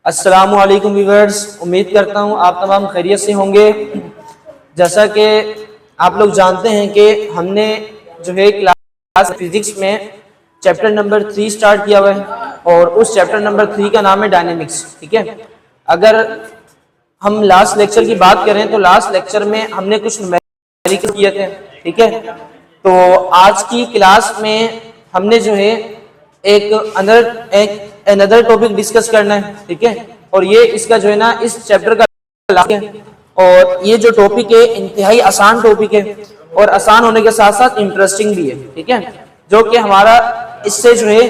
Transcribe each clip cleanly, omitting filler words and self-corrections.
अस्सलामु अलैकुम व्यूअर्स, उम्मीद करता हूँ आप तमाम खैरियत से होंगे। जैसा कि आप लोग जानते हैं कि हमने जो है क्लास फिजिक्स में चैप्टर नंबर 3 स्टार्ट किया हुआ है और उस चैप्टर नंबर 3 का नाम है डायनेमिक्स। ठीक है, अगर हम लास्ट लेक्चर की बात करें तो लास्ट लेक्चर में हमने कुछ न्यूमेरिकल किए थे। ठीक है, तो आज की क्लास में हमने जो है एक अनदर टॉपिक डिस्कस करना है। ठीक है, और ये इसका जो है ना इस चैप्टर का लास्ट है और ये जो टॉपिक है इंतहाई आसान टॉपिक है और आसान होने के साथ साथ इंटरेस्टिंग भी है। ठीक है, जो कि हमारा इससे जो है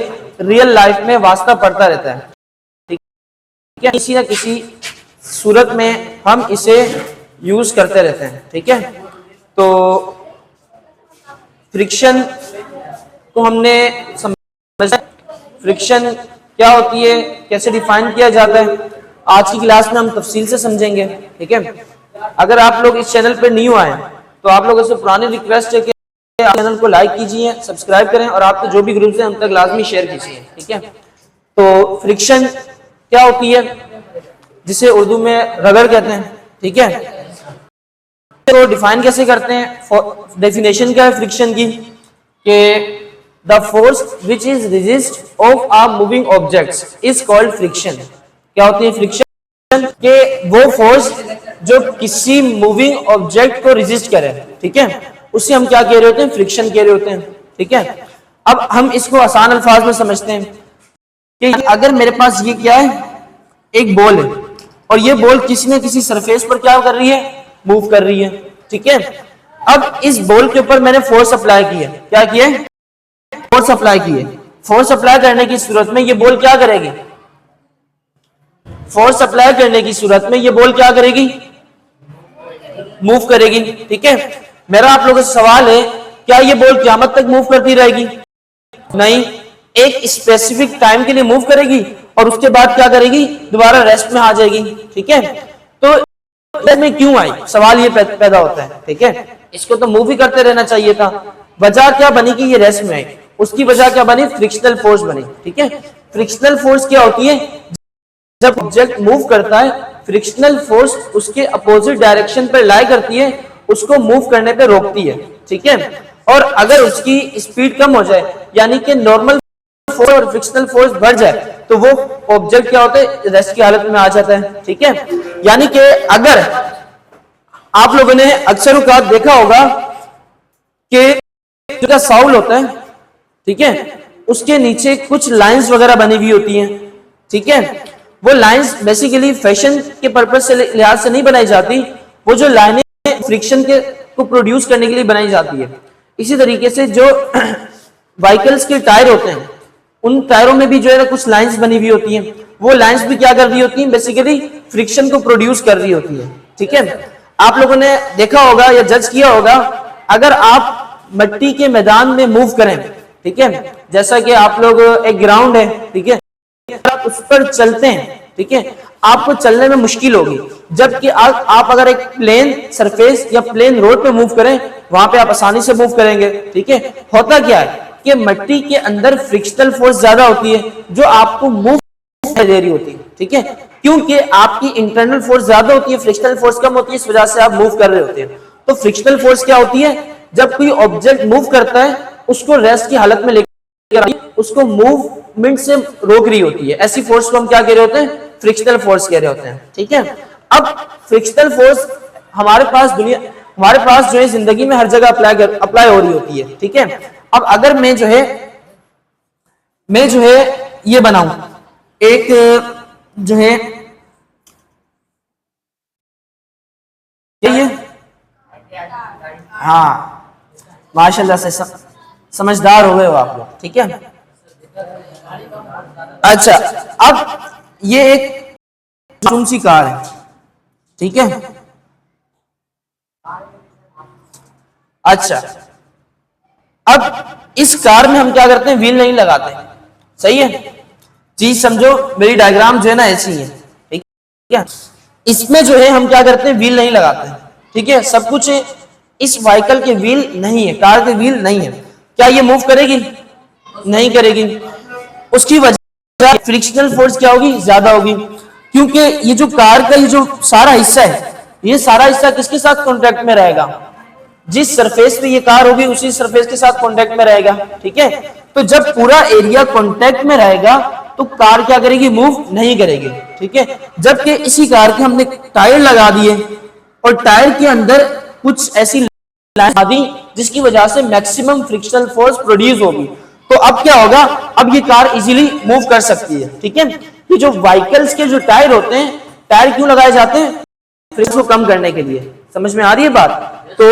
रियल लाइफ में वास्ता पड़ता रहता है। ठीक है, किसी ना किसी सूरत में हम इसे यूज करते रहते हैं। ठीक है, तो फ्रिक्शन को हमने समझा, फ्रिक्शन क्या होती है, कैसे डिफाइन किया जाता है, आज की क्लास में हम तफसील से समझेंगे। ठीक है, अगर आप लोग इस चैनल पर न्यू आए तो आप लोगों से पुरानी रिक्वेस्ट है कि आप चैनल को लाइक कीजिए, सब्सक्राइब करें और आपके जो भी ग्रुप है उन तक लाजमी शेयर कीजिए। ठीक है, तो फ्रिक्शन क्या होती है, जिसे उर्दू में रगड़ कहते हैं। ठीक है, तो डिफाइन कैसे करते हैं, डेफिनेशन क्या है फ्रिक्शन की, कि the force which is resist of a moving objects is called friction. क्या होती है फ्रिक्शन, के वो फोर्स जो किसी मूविंग ऑब्जेक्ट को रेजिस्ट करे। ठीक है, उसे हम क्या कह रहे होते हैं, फ्रिक्शन कह रहे होते हैं। ठीक है, अब हम इसको आसान अल्फाज में समझते हैं कि अगर मेरे पास ये क्या है, एक बॉल है और ये बॉल किसी न किसी सरफेस पर क्या कर रही है, मूव कर रही है। ठीक है, अब इस बॉल के ऊपर मैंने फोर्स अप्लाई किया, क्या किया, फोर्स अप्लाई किए। फोर्स अप्लाई करने की सूरत में ये बॉल क्या करेगी, फोर्स अप्लाई करने की सूरत में ये बॉल क्या करेगी, मूव करेगी। ठीक है, मेरा आप लोगों से सवाल है, क्या ये बॉल क़यामत तक मूव करती रहेगी? नहीं, एक स्पेसिफिक टाइम के लिए मूव करेगी और उसके बाद क्या करेगी, दोबारा रेस्ट में आ जाएगी। ठीक है, तो में क्यों आई, सवाल ये पैदा होता है। ठीक है, इसको तो मूव ही करते रहना चाहिए था, वजह क्या बनी कि ये रेस्ट में आई, उसकी वजह क्या बनी, फ्रिक्शनल फोर्स बनी। ठीक है, फ्रिक्शनल फोर्स क्या होती है, जब ऑब्जेक्ट मूव करता है फ्रिक्शनल फोर्स उसके अपोजिट डायरेक्शन पर लाई करती है, उसको मूव करने पे रोकती है। ठीक है, और अगर उसकी स्पीड कम हो जाए यानी कि नॉर्मल फोर्स और फ्रिक्शनल फोर्स बढ़ जाए तो वो ऑब्जेक्ट क्या होता है, रेस्ट की हालत में आ जाता है। ठीक है, यानी कि अगर आप लोगों ने अक्सर औक़ात देखा होगा कि जो साउल होता है, ठीक है, उसके नीचे कुछ लाइंस वगैरह बनी हुई होती हैं। ठीक है, वो लाइंस बेसिकली फैशन के पर्पस से लिहाज से नहीं बनाई जाती, वो जो लाइनें फ्रिक्शन के को प्रोड्यूस करने के लिए बनाई जाती है। इसी तरीके से जो व्हीकल्स के टायर होते हैं, उन टायरों में भी जो है ना कुछ लाइंस बनी हुई होती हैं, वो लाइंस भी क्या कर रही होती हैं, बेसिकली फ्रिक्शन को प्रोड्यूस कर रही होती है। ठीक है, आप लोगों ने देखा होगा या जज किया होगा, अगर आप मिट्टी के मैदान में मूव करें, ठीक है, जैसा कि आप लोग एक ग्राउंड है, ठीक है, आप उस पर चलते हैं, ठीक है, आपको चलने में मुश्किल होगी, जबकि आप अगर एक प्लेन सरफेस या प्लेन रोड पे मूव करें, वहां पे आप आसानी से मूव करेंगे। ठीक है, होता क्या है कि मिट्टी के अंदर फ्रिक्शनल फोर्स ज्यादा होती है जो आपको मूव दे रही होती है। ठीक है, क्योंकि आपकी इंटरनल फोर्स ज्यादा होती है, फ्रिक्शनल फोर्स कम होती है, इस वजह से आप मूव कर रहे होते हैं। तो फ्रिक्शनल फोर्स क्या होती है, जब कोई ऑब्जेक्ट मूव करता है उसको रेस्ट की हालत में लेकर उसको मूवमेंट से रोक रही होती है, ऐसी फोर्स को हम क्या कह रहे होते हैं, फ्रिक्शनल फोर्स कह रहे होते हैं। ठीक है, अब फ्रिक्शनल फोर्स हमारे पास जो है जिंदगी में हर जगह अप्लाई हो रही होती है। ठीक है, अब अगर मैं जो है ये बनाऊं, एक जो है ये हाँ, माशाल्लाह से समझदार हो गए हो आप लोग। ठीक है, अच्छा, अब ये एक मासूम सी कार है। ठीक है, अच्छा, अब इस कार में हम क्या करते हैं, व्हील नहीं लगाते। सही है, चीज समझो, मेरी डायग्राम जो है ना ऐसी है। ठीक है, इसमें जो है हम क्या करते हैं, व्हील नहीं लगाते। ठीक है, सब कुछ इस व्हीकल के व्हील नहीं है, कार के व्हील नहीं है, क्या ये मूव करेगी, नहीं करेगी। उसकी वजह फ्रिक्शनल फोर्स क्या होगी, ज्यादा होगी, क्योंकि ये जो कार का ये जो सारा हिस्सा है, ये सारा हिस्सा किसके साथ कॉन्टेक्ट में रहेगा, जिस सरफेस पे ये कार होगी उसी सरफेस के साथ कांटेक्ट में रहेगा। ठीक है, तो जब पूरा एरिया कांटेक्ट में रहेगा तो कार क्या करेगी, मूव नहीं करेगी। ठीक है, जबकि इसी कार के हमने टायर लगा दिए और टायर के अंदर कुछ ऐसी लाइन आ दी जिसकी वजह से मैक्सिमम फ्रिक्शनल फोर्स प्रोड्यूस होगी, तो अब क्या होगा, अब ये कार इजीली मूव कर सकती है। ठीक है, ये जो व्हीकल्स के जो टायर होते हैं, टायर क्यों लगाए जाते हैं, फ्रिक्शन को कम करने के लिए। समझ में आ रही है बात। तो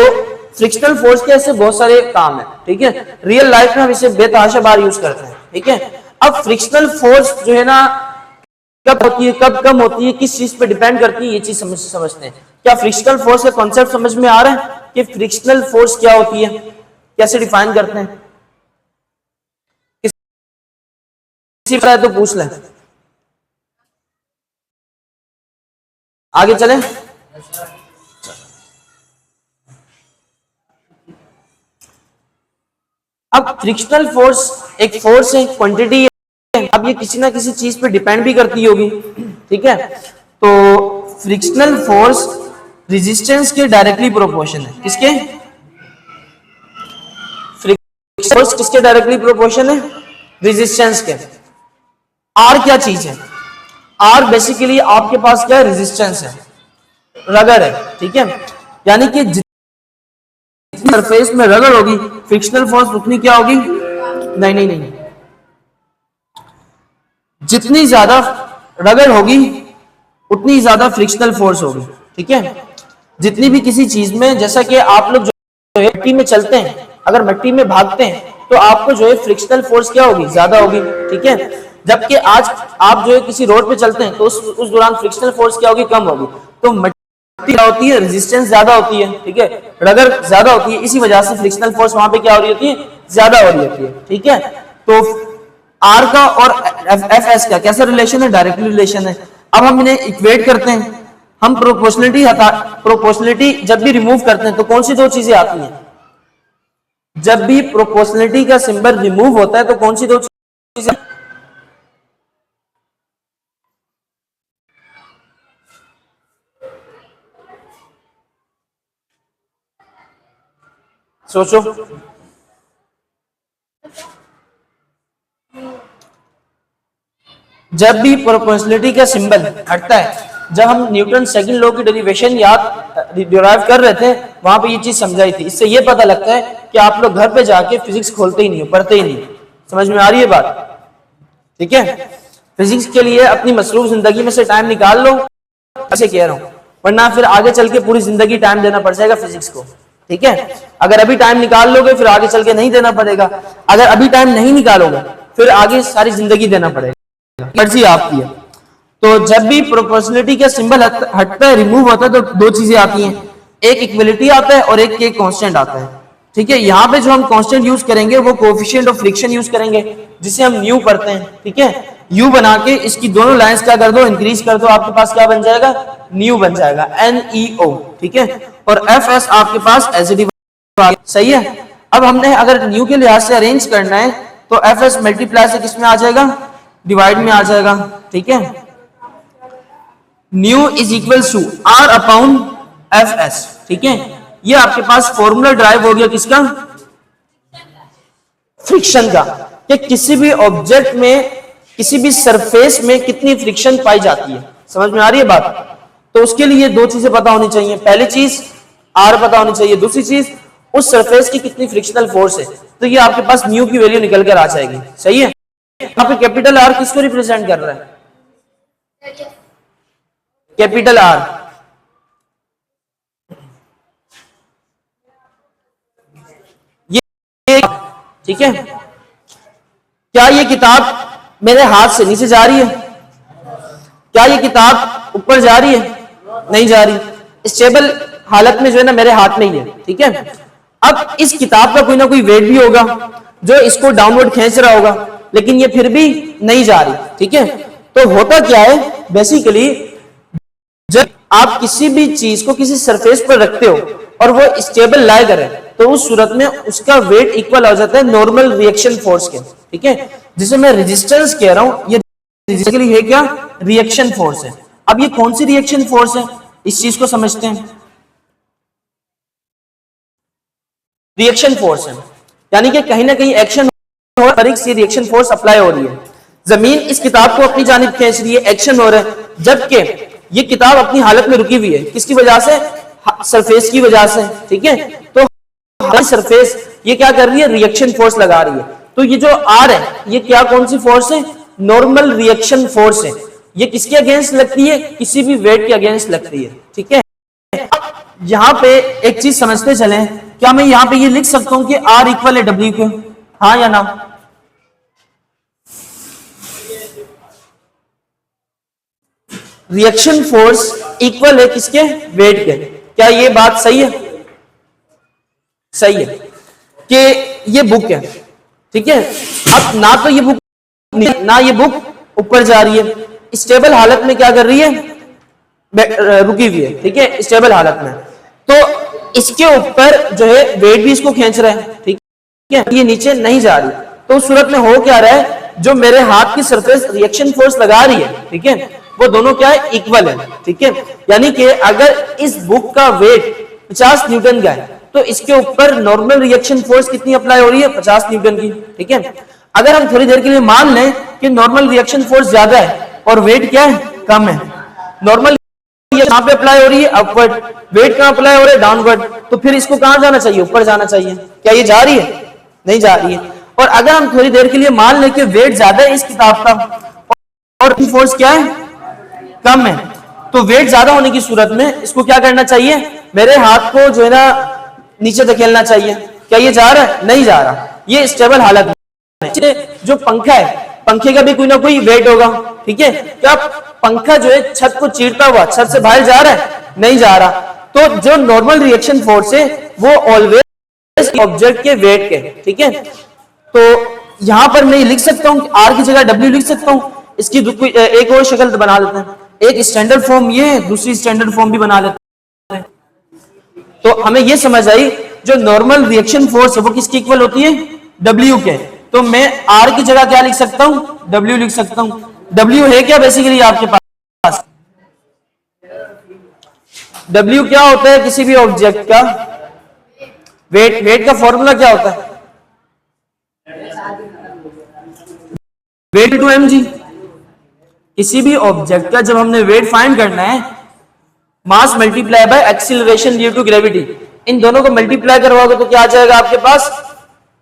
फ्रिक्शनल फोर्स के ऐसे बहुत सारे काम है। ठीक है, रियल लाइफ में हम इसे बेतहाशा बार यूज करते हैं। ठीक है, अब फ्रिक्शनल फोर्स जो है ना कब होती है, कब कम होती है, किस चीज पे डिपेंड करती है, ये चीज समझते हैं। क्या फ्रिक्शनल फोर्स का कॉन्सेप्ट समझ में आ रहा है कि फ्रिक्शनल फोर्स क्या होती है, कैसे डिफाइन करते हैं, किसी पर तो पूछ लें, आगे चलें। अब फ्रिक्शनल फोर्स एक फोर्स है, क्वांटिटी है, अब ये किसी ना किसी चीज पे डिपेंड भी करती होगी। ठीक है, तो फ्रिक्शनल फोर्स रेजिस्टेंस के डायरेक्टली प्रोपोर्शन है। किसके, फ्रिक्शनल फोर्स किसके डायरेक्टली प्रोपोर्शन है, रेजिस्टेंस के। आर क्या चीज है, आर बेसिकली आपके पास क्या है, रेजिस्टेंस है, रगड़ है। ठीक है, यानी कि सरफेस में रगड़ होगी, फ्रिक्शनल फोर्स उतनी क्या होगी, नहीं नहीं नहीं, जितनी ज्यादा रगड़ होगी उतनी ज्यादा फ्रिक्शनल फोर्स होगी। ठीक है, जितनी भी किसी चीज में, जैसा कि आप लोग जो है मिट्टी में चलते हैं, अगर मिट्टी में भागते हैं तो आपको जो है फ्रिक्शनल फोर्स क्या होगी, ज्यादा होगी। ठीक है, जबकि आज आप जो है किसी रोड पे चलते हैं तो उस दौरान फ्रिक्शनल फोर्स क्या होगी, कम होगी। तो क्या होती है, रेजिस्टेंस ज्यादा होती है। ठीक है, रगड़ ज्यादा होती है, इसी वजह से फ्रिक्शनल फोर्स वहां पे क्या हो रही होती है, ज्यादा हो रही होती है। ठीक है, तो आर का और एफ एस का कैसा रिलेशन है, डायरेक्टली रिलेशन है। अब हम इन्हें इक्वेट करते हैं, हम प्रोपोर्शनलिटी जब भी रिमूव करते हैं तो कौन सी दो चीजें आती हैं, जब भी प्रोपोर्शनलिटी का सिंबल रिमूव होता है तो कौन सी दो चीजें, सोचो। जब भी प्रोपोर्शनलिटी का सिंबल हटता है, जब हम न्यूटन सेकंड लॉ की डेरिवेशन याद डिराइव कर रहे थे, वहां पे ये चीज समझाई थी। इससे ये पता लगता है कि आप लोग घर पे जाके फिजिक्स खोलते ही नहीं हो, पढ़ते ही नहीं। समझ में आ रही है बात। ठीक है, फिजिक्स के लिए अपनी मसरूफ जिंदगी में से टाइम निकाल लो, ऐसे कह रहा हूं, वरना फिर आगे चल के पूरी जिंदगी टाइम देना पड़ जाएगा फिजिक्स को। ठीक है, अगर अभी टाइम निकाल लोगे फिर आगे चल के नहीं देना पड़ेगा, अगर अभी टाइम नहीं निकालोगे फिर आगे सारी जिंदगी देना पड़ेगा, मर्जी आपकी है। तो जब भी प्रोपोर्शनलिटी का सिंबल हटता है, रिमूव होता है, तो दो चीजें आती हैं, एक इक्वलिटी आता है और एक कांस्टेंट आता है। ठीक है, यहाँ पे जो हम कांस्टेंट यूज करेंगे वो कोएफिशिएंट ऑफ फ्रिक्शन यूज करेंगे, जिसे हम न्यू पढ़ते हैं। ठीक है, यू बना के इसकी दोनों लाइंस क्या कर दो, इंक्रीज कर दो, आपके पास क्या बन जाएगा, न्यू बन जाएगा, NEO। ठीक है, और FS आपके पास एसिडी। सही है, अब हमने अगर न्यू के लिहाज से अरेंज करना है तो FS मल्टीप्लाई से किस में आ जाएगा, डिवाइड में आ जाएगा। ठीक है, nu is equal to R upon FS। ठीक है, ये आपके पास फॉर्मूला ड्राइव हो गया किसका, फ्रिक्शन का, कि किसी भी ऑब्जेक्ट में, किसी भी सरफेस में कितनी फ्रिक्शन पाई जाती है। समझ में आ रही है बात। तो उसके लिए दो चीजें पता होनी चाहिए, पहली चीज R पता होनी चाहिए, दूसरी चीज उस सरफेस की कितनी फ्रिक्शनल फोर्स है। तो ये आपके पास न्यू की वैल्यू निकल कर आ जाएगी। सही है, यहाँ पे कैपिटल R किसको रिप्रेजेंट कर रहा है, कैपिटल R। ये ठीक है, क्या ये किताब मेरे हाथ से नीचे जा रही है, क्या ये किताब ऊपर जा रही है, नहीं जा रही, स्टेबल हालत में जो है ना मेरे हाथ में ही है। ठीक है, अब इस किताब का कोई ना कोई वेट भी होगा जो इसको डाउनवर्ड खींच रहा होगा, लेकिन ये फिर भी नहीं जा रही। ठीक है, तो होता क्या है, बेसिकली जब आप किसी भी चीज को किसी सरफेस पर रखते हो और वो स्टेबल लाई करे, तो उस सूरत में उसका वेट इक्वल हो जाता है नॉर्मल रिएक्शन फोर्स के। ठीक है, जिसे मैं रेजिस्टेंस कह रहा हूं, ये बेसिकली है क्या, रिएक्शन फोर्स है। अब ये कौन सी रिएक्शन फोर्स है, इस चीज को समझते हैं। रिएक्शन फोर्स है यानी कि कहीं ना कहीं एक्शन हो रहा है, सी रिएक्शन फोर्स अप्लाई हो रही है। जमीन इस किताब को अपनी जानिब खींच रही है, एक्शन हो रहा है, जबकि ये किताब अपनी हालत में रुकी हुई है। किसकी वजह से, सरफेस की वजह से। ठीक है, तो हमारी सरफेस ये क्या कर रही है, रिएक्शन फोर्स लगा रही है। तो ये जो आर है ये क्या, कौन सी फोर्स है, नॉर्मल रिएक्शन फोर्स है। ये किसके अगेंस्ट लगती है, किसी भी वेट के अगेंस्ट लगती है। ठीक है, यहां पे एक चीज समझते चलें, क्या मैं यहां पे ये लिख सकता हूं कि आर इक्वल है डब्ल्यू के, हाँ या ना। रिएक्शन फोर्स इक्वल है किसके, वेट के। क्या ये बात सही है, सही है कि ये बुक है। ठीक है, अब ना तो ये बुक ना ये बुक ऊपर जा रही है, स्टेबल हालत में क्या कर रही है, रुकी हुई है। ठीक है, स्टेबल हालत में, तो इसके ऊपर जो है वेट भी इसको खींच रहा है। ठीक है, ये नीचे नहीं जा रही, तो उस सूरत में हो क्या रहा है, जो मेरे हाथ की सरफेस रिएक्शन फोर्स लगा रही है, ठीक है, वो दोनों क्या है, इक्वल है। ठीक है, यानी कि अगर इस बुक का वेट 50 न्यूटन का है तो इसके ऊपर नॉर्मल रिएक्शन फोर्स कितनी अप्लाई हो रही है, 50 न्यूटन की। ठीक है, अगर हम थोड़ी देर के लिए मान लें कि नॉर्मल रिएक्शन फोर्स ज्यादा है और वेट क्या है, कम है, नॉर्मल यहाँ पे अप्लाई हो रही है अपवर्ड, वेट कहां अप्लाई हो रहा है, डाउनवर्ड, तो फिर इसको कहां जाना चाहिए, ऊपर जाना चाहिए। क्या ये जा रही है, नहीं जा रही है। और अगर हम थोड़ी देर के लिए मान लें कि वेट ज्यादा है इस किताब का और फोर्स क्या है, कम है, तो वेट ज्यादा होने की सूरत में इसको क्या करना चाहिए, मेरे हाथ को जो है ना नीचे धकेलना चाहिए। क्या ये जा रहा है, नहीं जा रहा, ये स्टेबल हालत में। जो पंखा है, पंखे का भी कोई ना कोई वेट होगा। ठीक है, क्या पंखा जो है छत को चीरता हुआ छत से बाहर जा रहा है, नहीं जा रहा, तो जो नॉर्मल रिएक्शन फोर्स है वो ऑलवेज ऑब्जेक्ट के वेट के। ठीक है, तो यहां पर मैं लिख सकता हूं, आर की जगह डब्ल्यू लिख सकता हूं। इसकी एक और शक्ल बना लेते हैं, एक स्टैंडर्ड फॉर्म ये है, दूसरी स्टैंडर्ड फॉर्म भी बना लेते हैं। तो हमें ये समझ आई, जो नॉर्मल रिएक्शन फोर्स है वो किसकी इक्वल होती है, डब्ल्यू के। तो मैं आर की जगह क्या लिख सकता हूं, डब्ल्यू लिख सकता हूं। डब्ल्यू है क्या बेसिकली आपके पास, डब्ल्यू क्या होता है किसी भी ऑब्जेक्ट का वेट, वेट का फॉर्मूला क्या होता है, वेट टू एम जी। किसी भी ऑब्जेक्ट का जब हमने वेट फाइंड करना है, mass multiply by acceleration due to gravity, इन दोनों को मल्टीप्लाई करवाओगे तो क्या आ जाएगा आपके पास,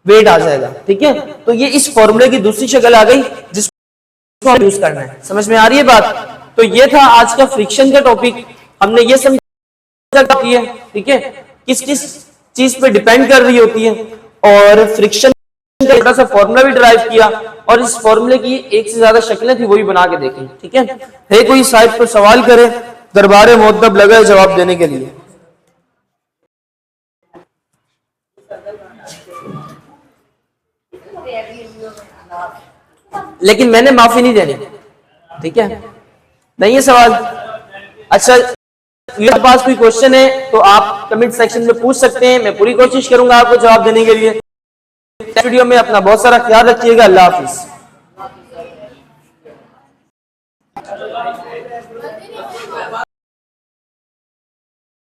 वेट आ जाएगा। ठीक है, तो ये इस फॉर्मूले की दूसरी शक्ल आ गई जिसको यूज करना है। समझ में आ रही है बात। तो ये था आज का फ्रिक्शन का टॉपिक, हमने ये समझा कि है, ठीक है, किस किस चीज पे डिपेंड कर रही होती है, और फ्रिक्शन का थोड़ा सा फॉर्मूला भी ड्राइव किया, और इस फॉर्मूले की एक से ज्यादा शक्लें थी वो भी बना के देखी। ठीक है, कोई साहिब को सवाल करे, दरबार मुअद्दब लगा है जवाब देने के लिए। लेकिन मैंने माफी नहीं देनी, ठीक है, नहीं है सवाल। अच्छा, मेरे पास कोई क्वेश्चन है तो आप कमेंट सेक्शन में पूछ सकते हैं, मैं पूरी कोशिश करूंगा आपको जवाब देने के लिए। नेक्स्ट वीडियो में अपना बहुत सारा ख्याल रखिएगा। अल्लाह हाफिज।